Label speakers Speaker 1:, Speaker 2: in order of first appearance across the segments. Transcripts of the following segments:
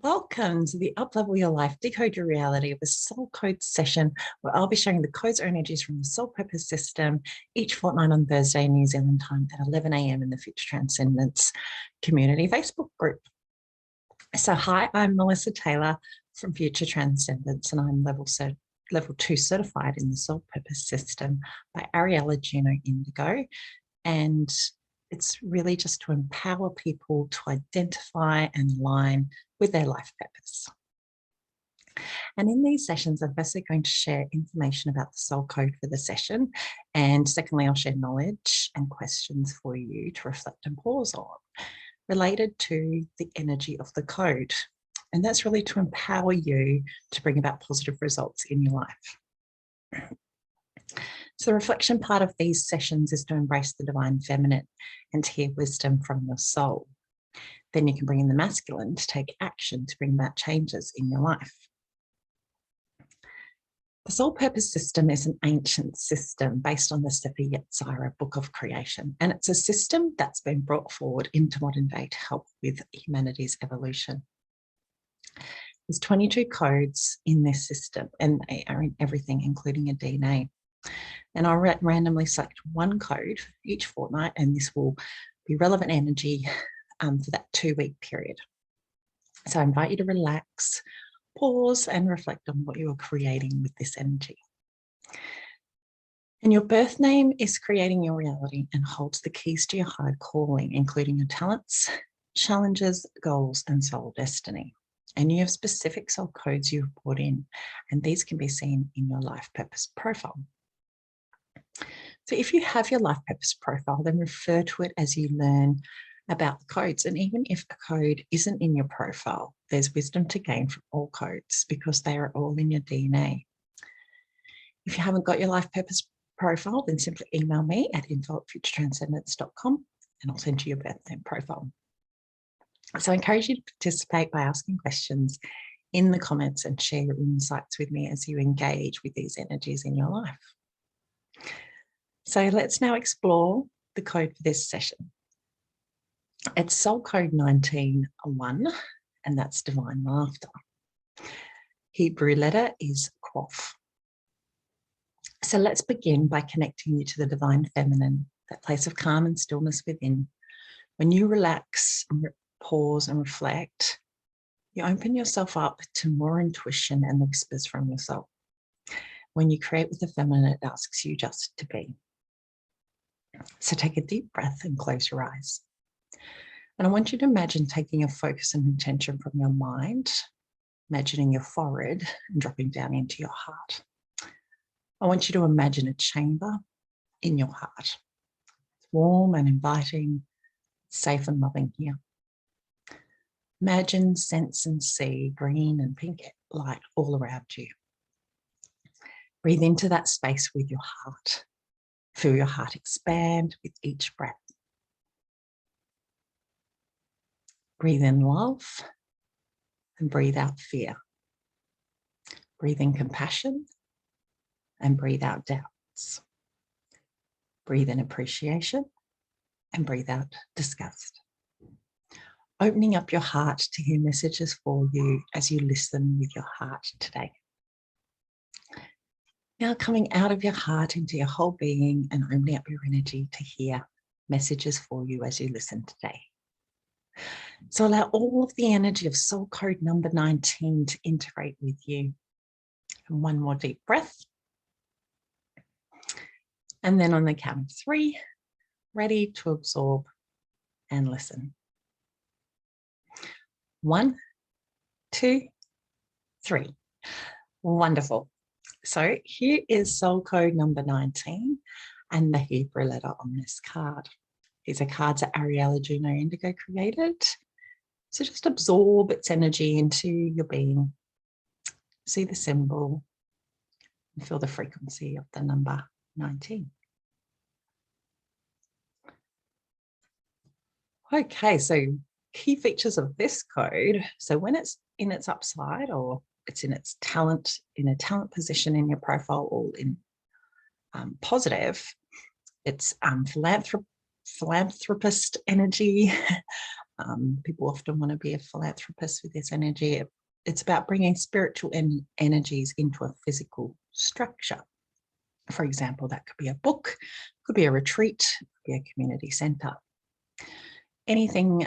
Speaker 1: Welcome to the Uplevel Your Life, Decode Your Reality of a Soul Code session where I'll be sharing the codes or energies from the Soul Purpose System each fortnight on Thursday, New Zealand time at 11 a.m. in the Future Transcendence Community Facebook group. So hi, I'm Melissa Taylor from Future Transcendence and I'm level 2 certified in the Soul Purpose System by Ariella Juno Indigo. And it's really just to empower people to identify and align with their life purpose. And in these sessions, I'm firstly going to share information about the soul code for the session. And secondly, I'll share knowledge and questions for you to reflect and pause on related to the energy of the code. And that's really to empower you to bring about positive results in your life. So the reflection part of these sessions is to embrace the divine feminine and to hear wisdom from your soul. Then you can bring in the masculine to take action to bring about changes in your life. The Soul Purpose System is an ancient system based on the Sefer Yetzirah Book of Creation, and it's a system that's been brought forward into modern day to help with humanity's evolution. There's 22 codes in this system, and they are in everything, including your DNA. And I'll randomly select one code each fortnight, and this will be relevant energy for that 2-week period. So I invite you to relax, pause, and reflect on what you are creating with this energy. And your birth name is creating your reality and holds the keys to your higher calling, including your talents, challenges, goals, and soul destiny. And you have specific soul codes you've brought in, and these can be seen in your life purpose profile. So if you have your life purpose profile, then refer to it as you learn about the codes. And even if a code isn't in your profile, there's wisdom to gain from all codes because they are all in your DNA. If you haven't got your life purpose profile, then simply email me at info@futuretranscendence.com and I'll send you your birth name profile. So I encourage you to participate by asking questions in the comments and share your insights with me as you engage with these energies in your life. So let's now explore the code for this session. It's soul code 19-1, and that's divine laughter. Hebrew letter is Quoth. So let's begin by connecting you to the divine feminine, that place of calm and stillness within. When you relax, pause and reflect, you open yourself up to more intuition and whispers from your soul. When you create with the feminine, it asks you just to be. So take a deep breath and close your eyes. And I want you to imagine taking your focus and intention from your mind, imagining your forehead and dropping down into your heart. I want you to imagine a chamber in your heart. It's warm and inviting, safe and loving here. Imagine, sense and see green and pink light all around you. Breathe into that space with your heart. Feel your heart expand with each breath. Breathe in love and breathe out fear. Breathe in compassion and breathe out doubts. Breathe in appreciation and breathe out disgust. Opening up your heart to hear messages for you as you listen with your heart today. Now coming out of your heart into your whole being and opening up your energy to hear messages for you as you listen today. So allow all of the energy of soul code number 19 to integrate with you. And one more deep breath. And then on the count of 3, ready to absorb and listen. 1, 2, 3. Wonderful. So here is soul code number 19 and the Hebrew letter on this card. These are cards that Ariella Juno Indigo created. So just absorb its energy into your being. See the symbol and feel the frequency of the number 19. Okay, so key features of this code. So when it's in its upside or it's in its talent, in a talent position in your profile, all in positive, it's philanthropist energy, People often want to be a philanthropist with this energy. It's about bringing spiritual energies into a physical structure. For example, that could be a book, could be a retreat, could be a community centre. Anything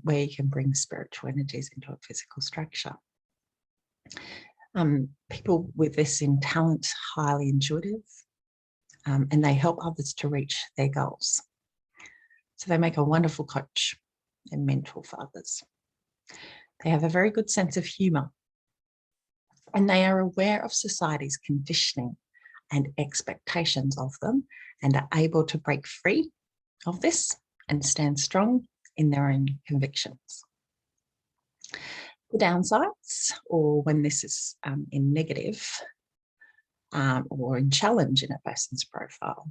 Speaker 1: where you can bring spiritual energies into a physical structure. People with this in talent, highly intuitive, and they help others to reach their goals. So they make a wonderful coach and mentor for others. They have a very good sense of humour, and they are aware of society's conditioning and expectations of them, and are able to break free of this and stand strong in their own convictions. The downsides, or when this is in negative or in challenge in a person's profile,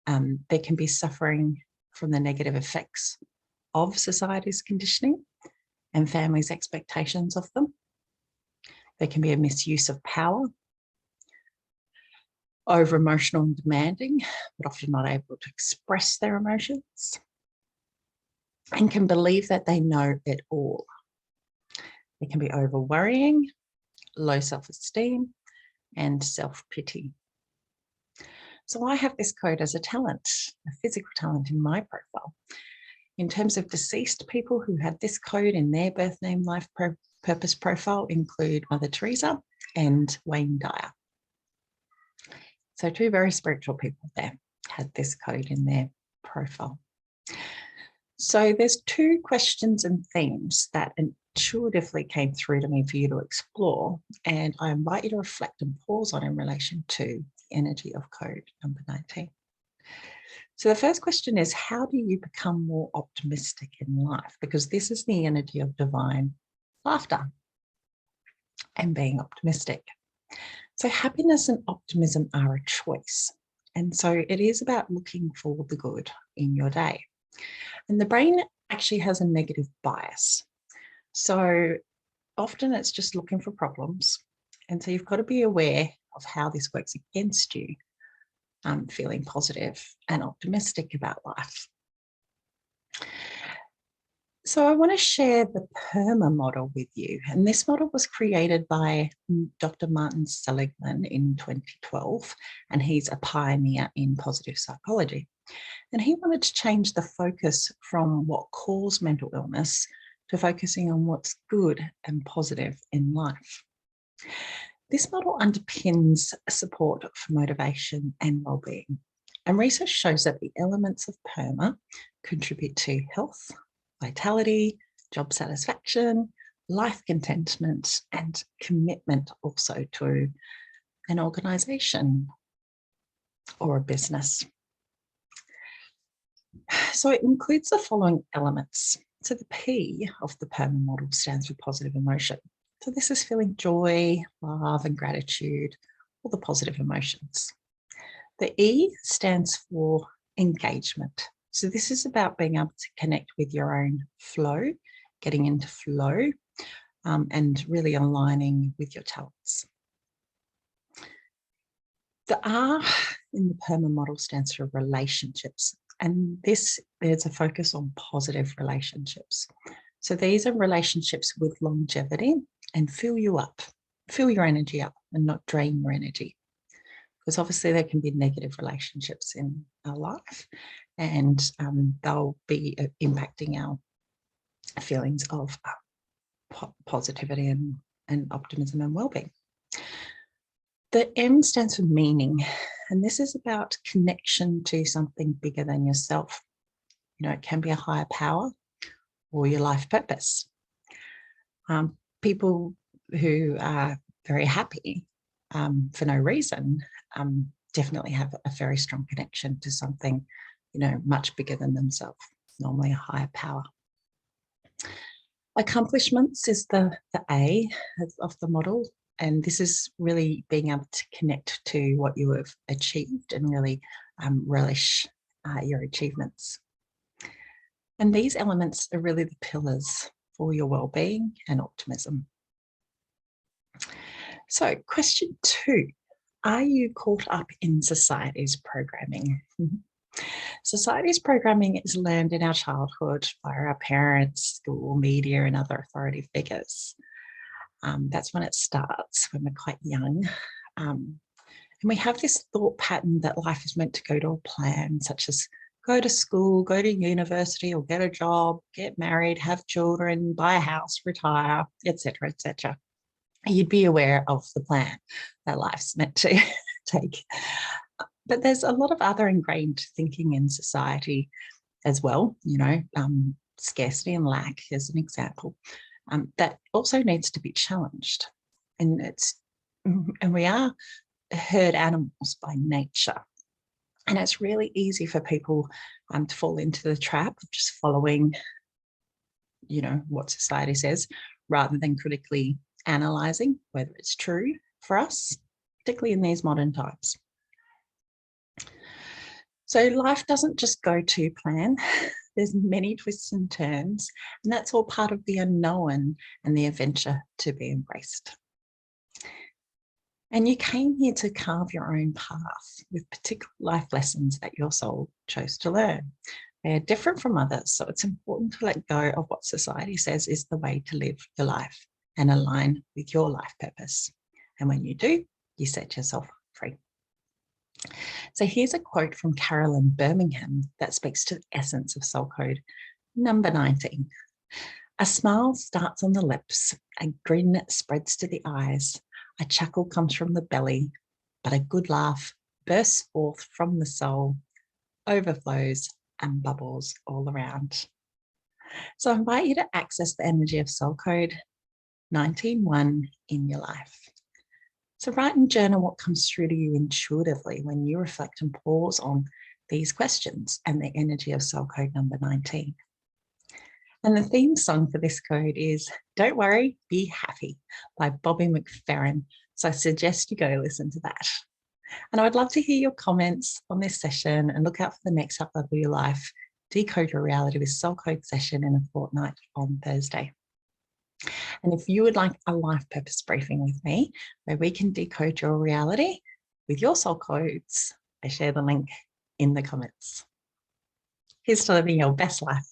Speaker 1: there can be suffering from the negative effects of society's conditioning and families' expectations of them. There can be a misuse of power, over emotional and demanding, but often not able to express their emotions, and can believe that they know it all. They can be over worrying, low self-esteem, and self-pity. So I have this code as a talent, a physical talent in my profile. In terms of deceased people who had this code in their birth name life purpose profile include Mother Teresa and Wayne Dyer. So two very spiritual people there had this code in their profile. So there's two questions and themes that intuitively came through to me for you to explore, and I invite you to reflect and pause on in relation to the energy of code number 19. So the first question is, how do you become more optimistic in life? Because this is the energy of divine laughter and being optimistic. So happiness and optimism are a choice. And so it is about looking for the good in your day. And the brain actually has a negative bias. So often it's just looking for problems. And so you've got to be aware of how this works against you, feeling positive and optimistic about life. So I want to share the PERMA model with you. And this model was created by Dr. Martin Seligman in 2012, and he's a pioneer in positive psychology. And he wanted to change the focus from what caused mental illness to focusing on what's good and positive in life. This model underpins support for motivation and well-being. And research shows that the elements of PERMA contribute to health, vitality, job satisfaction, life contentment, and commitment also to an organisation or a business. So it includes the following elements. So the P of the PERMA model stands for positive emotion. So this is feeling joy, love, and gratitude, all the positive emotions. The E stands for engagement. So this is about being able to connect with your own flow, getting into flow, and really aligning with your talents. The R in the PERMA model stands for relationships. And this is a focus on positive relationships. So these are relationships with longevity and fill you up, fill your energy up and not drain your energy. Because obviously there can be negative relationships in our life, and they'll be impacting our feelings of positivity and optimism and well-being. The M stands for meaning, and this is about connection to something bigger than yourself. You know, it can be a higher power or your life purpose. People who are very happy for no reason definitely have a very strong connection to something, you know, much bigger than themselves, normally a higher power. Accomplishments is the A of the model, and this is really being able to connect to what you have achieved and really relish your achievements. And these elements are really the pillars for your well-being and optimism. So question 2, are you caught up in society's programming? Society's programming is learned in our childhood by our parents, school, media, and other authority figures. That's when it starts, when we're quite young. And we have this thought pattern that life is meant to go to a plan, such as go to school, go to university, or get a job, get married, have children, buy a house, retire, etc., etc. You'd be aware of the plan that life's meant to take. But there's a lot of other ingrained thinking in society as well, scarcity and lack is an example, that also needs to be challenged. And we are herd animals by nature. And it's really easy for people to fall into the trap of just following, what society says, rather than critically analysing whether it's true for us, particularly in these modern times. So life doesn't just go to plan. There's many twists and turns, and that's all part of the unknown and the adventure to be embraced. And you came here to carve your own path with particular life lessons that your soul chose to learn. They are different from others, so it's important to let go of what society says is the way to live your life and align with your life purpose. And when you do, you set yourself free. So here's a quote from Carolyn Birmingham that speaks to the essence of Soul Code number 19. A smile starts on the lips, a grin spreads to the eyes, a chuckle comes from the belly, but a good laugh bursts forth from the soul, overflows and bubbles all around. So I invite you to access the energy of Soul Code 19.1 in your life. So write and journal what comes through to you intuitively when you reflect and pause on these questions and the energy of Soul Code number 19. And the theme song for this code is Don't Worry, Be Happy by Bobby McFerrin. So I suggest you go listen to that. And I would love to hear your comments on this session and look out for the next Uplevel Your Life Decode Your Reality with Soul Code session in a fortnight on Thursday. And if you would like a life purpose briefing with me, where we can decode your reality with your soul codes, I share the link in the comments. Here's to living your best life.